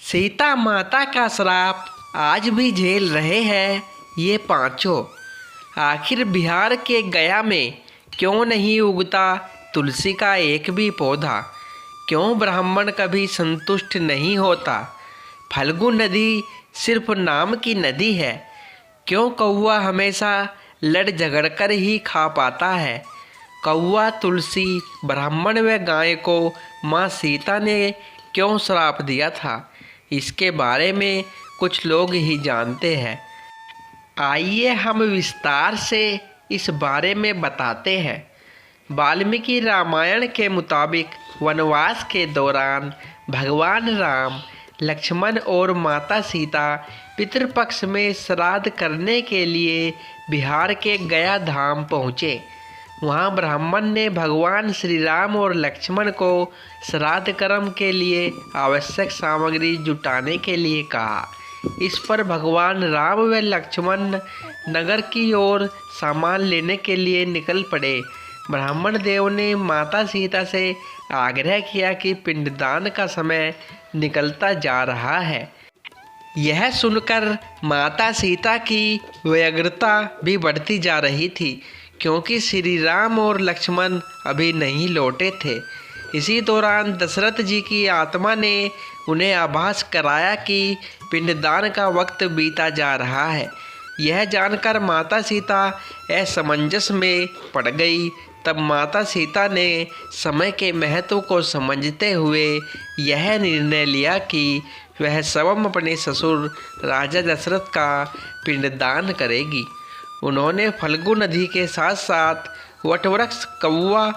सीता माता का श्राप आज भी झेल रहे हैं ये पांचों। आखिर बिहार के गया में क्यों नहीं उगता तुलसी का एक भी पौधा? क्यों ब्राह्मण कभी संतुष्ट नहीं होता? फल्गु नदी सिर्फ नाम की नदी है। क्यों कौवा हमेशा लड़ झगड़ कर ही खा पाता है? कौवा, तुलसी, ब्राह्मण व गाय को माँ सीता ने क्यों श्राप दिया था? इसके बारे में कुछ लोग ही जानते हैं। आइए हम विस्तार से इस बारे में बताते हैं। वाल्मीकि रामायण के मुताबिक वनवास के दौरान भगवान राम, लक्ष्मण और माता सीता पितृपक्ष में श्राद्ध करने के लिए बिहार के गया धाम पहुँचे। वहाँ ब्राह्मण ने भगवान श्री राम और लक्ष्मण को श्राद्ध कर्म के लिए आवश्यक सामग्री जुटाने के लिए कहा। इस पर भगवान राम व लक्ष्मण नगर की ओर सामान लेने के लिए निकल पड़े। ब्राह्मण देव ने माता सीता से आग्रह किया कि पिंडदान का समय निकलता जा रहा है। यह सुनकर माता सीता की व्यग्रता भी बढ़ती जा रही थी, क्योंकि श्री राम और लक्ष्मण अभी नहीं लौटे थे। इसी दौरान दशरथ जी की आत्मा ने उन्हें आभास कराया कि पिंडदान का वक्त बीता जा रहा है। यह जानकर माता सीता असमंजस में पड़ गई। तब माता सीता ने समय के महत्व को समझते हुए यह निर्णय लिया कि वह स्वयं अपने ससुर राजा दशरथ का पिंडदान करेगी। उन्होंने फल्गु नदी के साथ साथ वटवृक्ष, कौवा,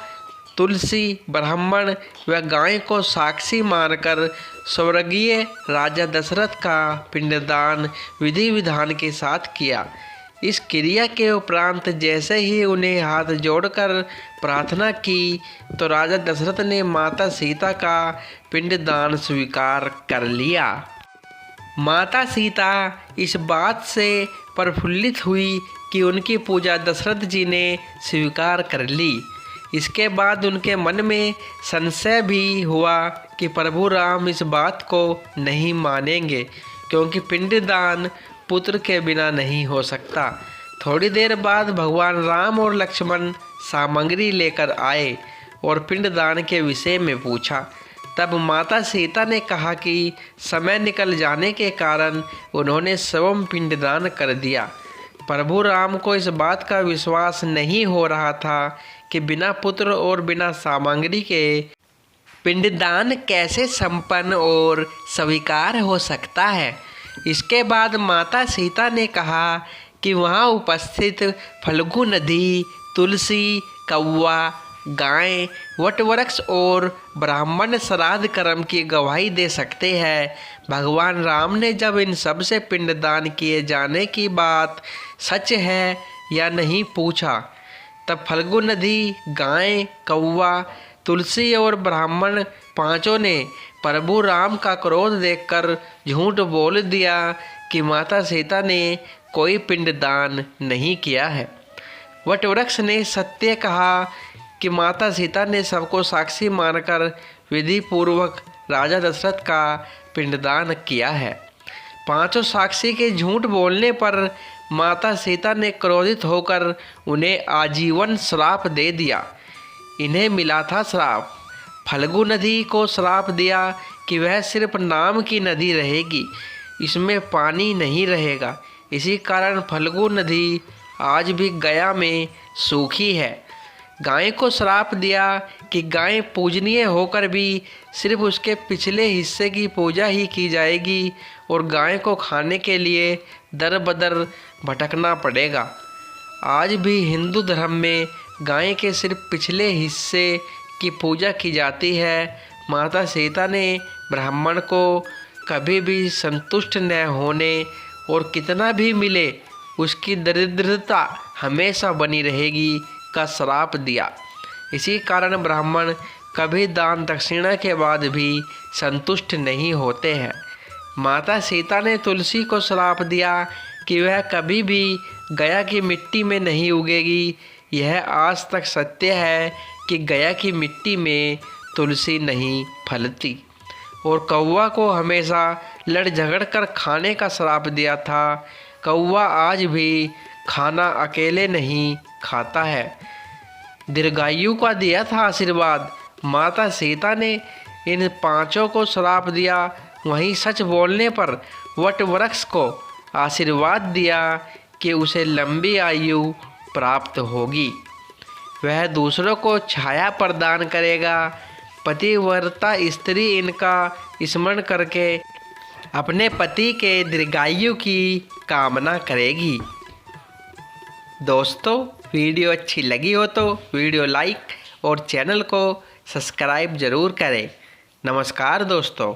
तुलसी, ब्राह्मण व गाय को साक्षी मानकर स्वर्गीय राजा दशरथ का पिंडदान विधि विधान के साथ किया। इस क्रिया के उपरांत जैसे ही उन्हें हाथ जोड़कर प्रार्थना की तो राजा दशरथ ने माता सीता का पिंडदान स्वीकार कर लिया। माता सीता इस बात से प्रफुल्लित हुई कि उनकी पूजा दशरथ जी ने स्वीकार कर ली। इसके बाद उनके मन में संशय भी हुआ कि प्रभु राम इस बात को नहीं मानेंगे, क्योंकि पिंडदान पुत्र के बिना नहीं हो सकता। थोड़ी देर बाद भगवान राम और लक्ष्मण सामग्री लेकर आए और पिंडदान के विषय में पूछा। तब माता सीता ने कहा कि समय निकल जाने के कारण उन्होंने स्वयं पिंडदान कर दिया। प्रभु राम को इस बात का विश्वास नहीं हो रहा था कि बिना पुत्र और बिना सामग्री के पिंडदान कैसे संपन्न और स्वीकार हो सकता है। इसके बाद माता सीता ने कहा कि वहाँ उपस्थित फल्गु नदी, तुलसी, कौवा, गाय, वटवृक्ष और ब्राह्मण श्राद्ध कर्म की गवाही दे सकते हैं। भगवान राम ने जब इन सब से पिंडदान किए जाने की बात सच है या नहीं पूछा, तब फल्गु नदी, गाय, कौवा, तुलसी और ब्राह्मण पांचों ने प्रभु राम का क्रोध देखकर झूठ बोल दिया कि माता सीता ने कोई पिंडदान नहीं किया है। वटवृक्ष ने सत्य कहा कि माता सीता ने सबको साक्षी मानकर विधि पूर्वक राजा दशरथ का पिंडदान किया है। पांचों साक्षी के झूठ बोलने पर माता सीता ने क्रोधित होकर उन्हें आजीवन श्राप दे दिया। इन्हें मिला था श्राप। फल्गु नदी को श्राप दिया कि वह सिर्फ नाम की नदी रहेगी, इसमें पानी नहीं रहेगा। इसी कारण फल्गु नदी आज भी गया में सूखी है। गाय को श्राप दिया कि गाय पूजनीय होकर भी सिर्फ उसके पिछले हिस्से की पूजा ही की जाएगी और गाय को खाने के लिए दर बदर भटकना पड़ेगा। आज भी हिंदू धर्म में गाय के सिर्फ पिछले हिस्से की पूजा की जाती है। माता सीता ने ब्राह्मण को कभी भी संतुष्ट न होने और कितना भी मिले उसकी दरिद्रता हमेशा बनी रहेगी का श्राप दिया। इसी कारण ब्राह्मण कभी दान दक्षिणा के बाद भी संतुष्ट नहीं होते हैं। माता सीता ने तुलसी को श्राप दिया कि वह कभी भी गया की मिट्टी में नहीं उगेगी। यह आज तक सत्य है कि गया की मिट्टी में तुलसी नहीं फलती। और कौवा को हमेशा लड़ झगड़ कर खाने का श्राप दिया था। कौवा आज भी खाना अकेले नहीं खाता है। दीर्घायु का दिया था आशीर्वाद। माता सीता ने इन पांचों को श्राप दिया, वहीं सच बोलने पर वट वृक्ष को आशीर्वाद दिया कि उसे लंबी आयु प्राप्त होगी। वह दूसरों को छाया प्रदान करेगा। पतिव्रता स्त्री इनका स्मरण करके अपने पति के दीर्घायु की कामना करेगी। दोस्तों, वीडियो अच्छी लगी हो तो वीडियो लाइक और चैनल को सब्सक्राइब ज़रूर करें। नमस्कार दोस्तों।